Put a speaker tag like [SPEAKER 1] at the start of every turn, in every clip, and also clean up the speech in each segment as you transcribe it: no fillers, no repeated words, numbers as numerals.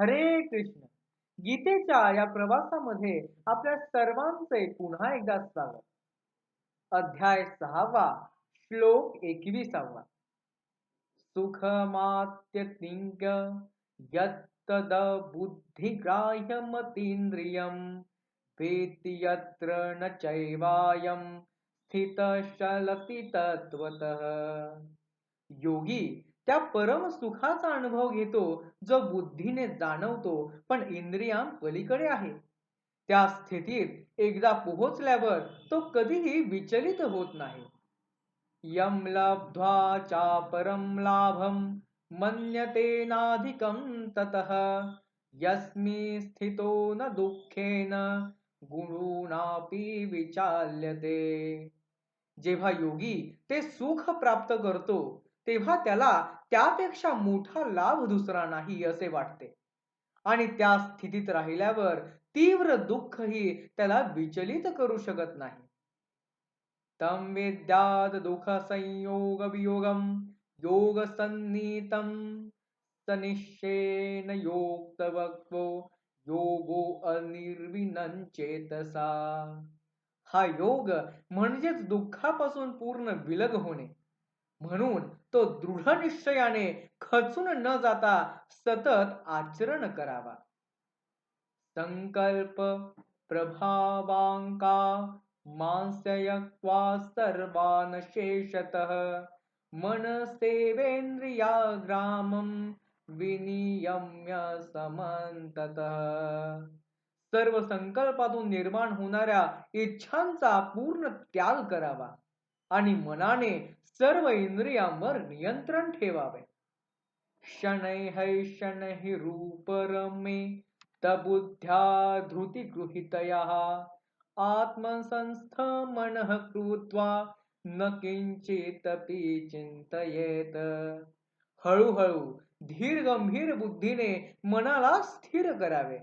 [SPEAKER 1] हरे कृष्ण. गीतेच्या या प्रवासामध्ये आपल्या सर्वांचे पुन्हा एकदा स्वागत. अध्याय 6वा, श्लोक 21वा. सुखमात्यतिंग यत्तद बुद्धिग्राह्यमतीन्द्रियं वेत्ति यत्र न चैवायं स्थितः तत्वतः. योगी त्या परम सुखाचा अनुभव घेतो जो बुद्धीने जाणवतो पण इंद्रियांपलीकडे आहे. त्या स्थितीत एकदा पोहोचल्यावर तो कधीही विचलित होत नाही. यम लब्ध्वा चापरं लाभं मन्यतेनाधिकं ततः यस्मिन् स्थितो न दुःखेन गुरुणापि विचाल्यते. जेव्हा योगी ते सुख प्राप्त करतो तेव्हा त्याला त्यापेक्षा मोठा लाभ दुसरा नाही असे वाटते आणि त्या स्थितीत राहिल्यावर तीव्र दुःखही त्याला विचलित करू शकत नाही. तं विद्याद दुःख संयोग वियोगम योग सन्नीतं सनिश्चेन योक्तवक्तो योगो अनिर्विनं चेतसा. हा योग म्हणजेच दुःखापासून पूर्ण विलग होणे. म्हणून तो दृढ निश्चयाने खचून न जाता सतत आचरण करावा. संकल्प प्रभावांका मांसयक्वा सर्वान शेषतः मनसेवेंद्रियाग्रामं विनियम्य समंततः. सर्व संकल्पातून निर्माण होणाऱ्या इच्छांचा पूर्ण त्याग करावा आणि मनाने सर्व इंद्रियांवर नियंत्रण ठेवावे. शनैः रूपरमे तबुद्ध्या धृती गृहीतयः आत्मसंस्थ मनः कृत्वा न किंचितपि चिंतयेत. हळूहळू धीर गंभीर बुद्धीने मनाला स्थिर करावे.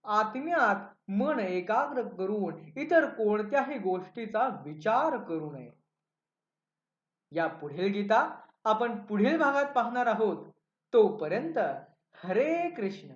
[SPEAKER 1] आत्म्यात मन एकाग्र करून इतर कोणत्याही गोष्टीचा विचार करू नये. या पुढील गीता आपण पुढील भागात पाहणार आहोत. तोपर्यंत हरे कृष्ण.